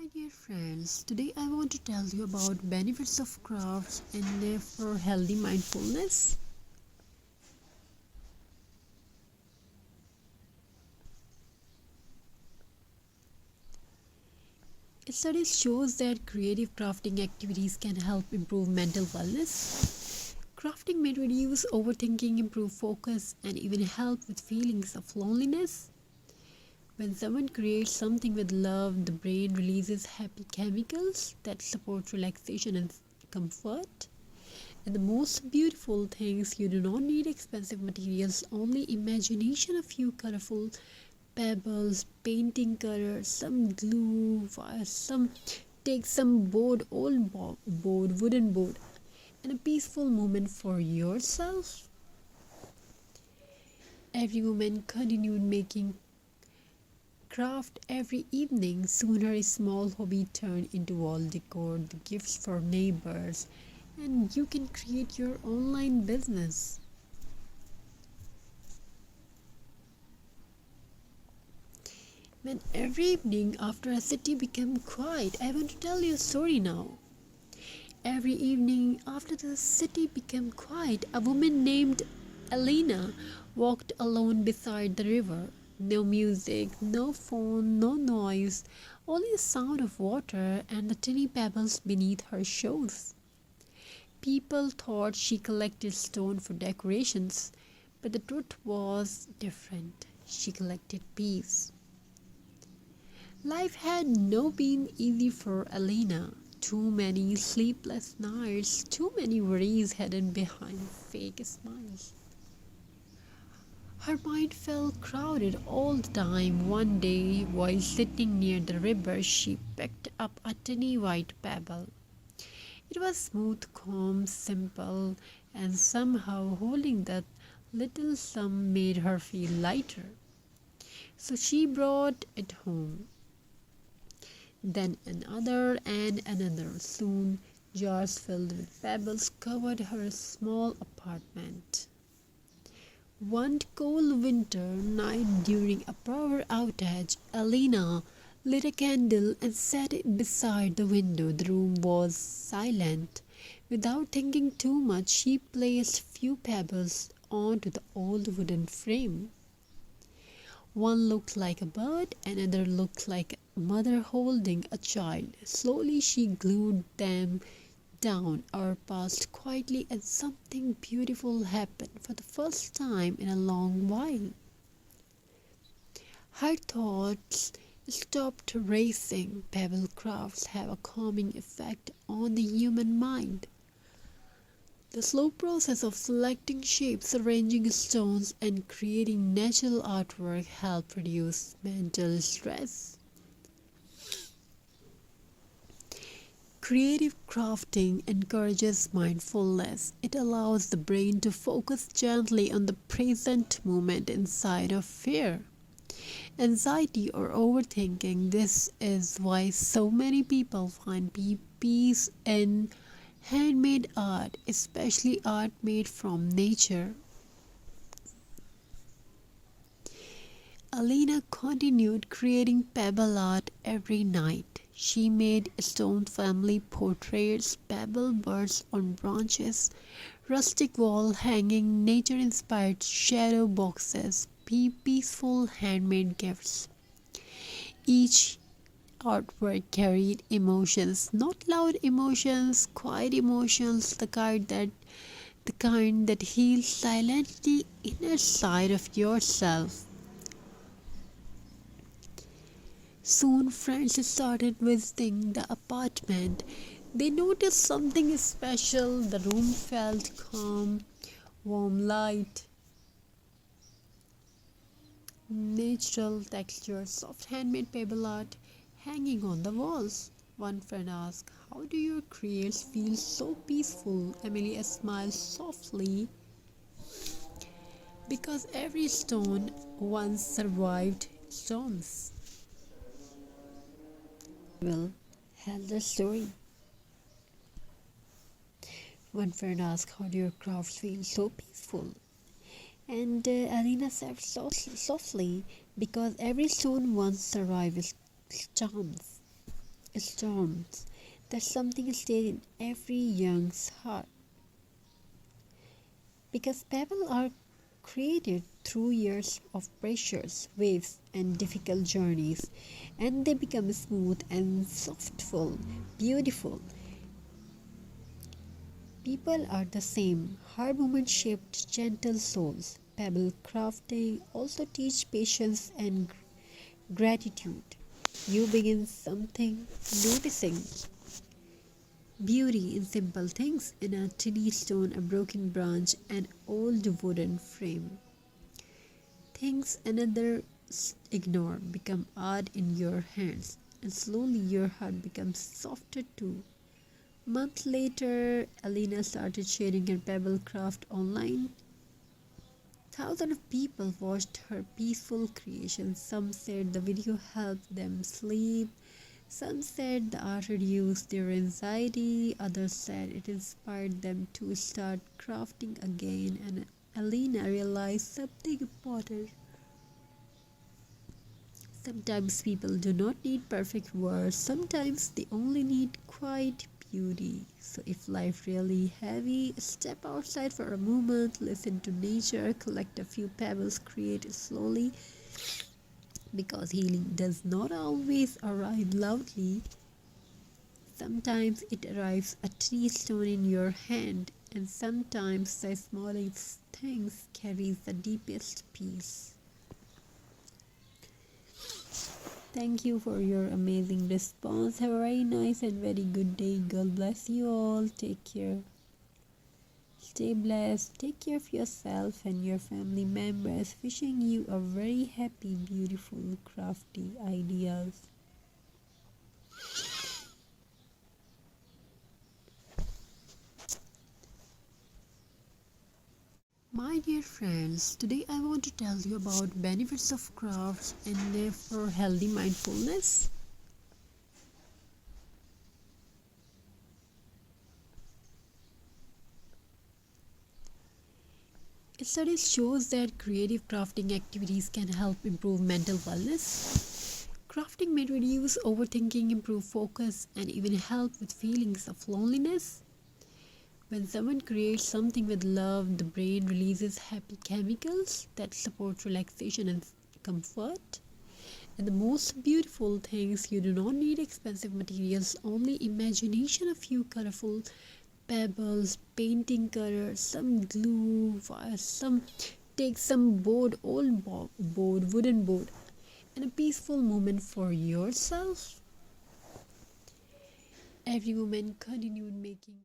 Hi dear friends, today I want to tell you about benefits of crafts and for healthy mindfulness. A study shows that creative crafting activities can help improve mental wellness. Crafting may reduce overthinking, improve focus, and even help with feelings of loneliness. When someone creates something with love, the brain releases happy chemicals that support relaxation and comfort. And the most beautiful things, you do not need expensive materials, only imagination, a few colorful pebbles, painting colors, some glue, some board, wooden board, and a peaceful moment for yourself. Every woman continued making craft every evening. Soon her small hobby turned into wall decor, the gifts for neighbors, and you can create your online business. When every evening after a city became quiet, I want to tell you a story now. Every evening after the city became quiet, a woman named Elena walked alone beside the river. No music, no phone, no noise, only the sound of water and the tiny pebbles beneath her shoes. People thought she collected stone for decorations, but the truth was different. She collected peace. Life had not been easy for Elena. Too many sleepless nights, too many worries hidden behind fake smiles. Her mind felt crowded all the time. One day, while sitting near the river, she picked up a tiny white pebble. It was smooth, calm, simple, and somehow holding that little sum made her feel lighter. So she brought it home. Then another and another. Soon, jars filled with pebbles covered her small apartment. One cold winter night during a power outage, Alina lit a candle and sat beside the window. The room was silent. Without thinking too much, she placed few pebbles onto the old wooden frame. One looked like a bird, another looked like a mother holding a child. Slowly she glued them down or passed quietly, and something beautiful happened for the first time in a long while. Her thoughts stopped racing. Pebble crafts have a calming effect on the human mind. The slow process of selecting shapes, arranging stones, and creating natural artwork help reduce mental stress. Creative crafting encourages mindfulness. It allows the brain to focus gently on the present moment inside of fear, anxiety, or overthinking. This is why so many people find peace in handmade art, especially art made from nature. Alina continued creating pebble art every night. She made stone family portraits, pebble birds on branches, rustic wall hanging, nature inspired shadow boxes, peaceful handmade gifts. Each artwork carried emotions, not loud emotions, quiet emotions, the kind that heals silently inner side of yourself. Soon friends started visiting the apartment. They noticed something special. The room felt calm, warm light, natural texture, soft handmade pebble art hanging on the walls. One friend asked, "How do your creations feel so peaceful?" Amelia smiled softly because every stone once survived storms. Will tell the story. One friend asked, "How do your crafts feel so peaceful?" And Alina said softly, "Because every stone once survived its charms." storms. That something stayed in every young's heart. Because pebbles are created through years of pressures, waves, and difficult journeys, and they become smooth and softful, beautiful. People are the same. Hard moments shaped gentle souls. Pebble crafting also teach patience and gratitude. You begin something, noticing beauty in simple things, in a tiny stone, a broken branch, an old wooden frame. Things another ignore become art in your hands, and slowly your heart becomes softer too. Months later, Alina started sharing her pebble craft online. Thousands of people watched her peaceful creation. Some said the video helped them sleep. Some said the art reduced their anxiety. Others said it inspired them to start crafting again. And Alina realized something important. Sometimes people do not need perfect words. Sometimes they only need quiet beauty. So if life really heavy, step outside for a moment, listen to nature, collect a few pebbles, create it slowly. Because healing does not always arrive loudly. Sometimes it arrives a tiny stone in your hand, and sometimes the smallest things carries the deepest peace. Thank you for your amazing response. Have a very nice and very good day. God bless you all. Take care. Stay blessed. Take care of yourself and your family members. Wishing you a very happy, beautiful, crafty ideas. My dear friends, today I want to tell you about benefits of crafts and for healthy mindfulness. Studies shows that creative crafting activities can help improve mental wellness. Crafting may reduce overthinking, improve focus, and even help with feelings of loneliness. When someone creates something with love, the brain releases happy chemicals that support relaxation and comfort. And the most beautiful things, you do not need expensive materials, only imagination, a few colorful pebbles, painting colors, some glue, take some wooden board, and a peaceful moment for yourself. Every woman continued making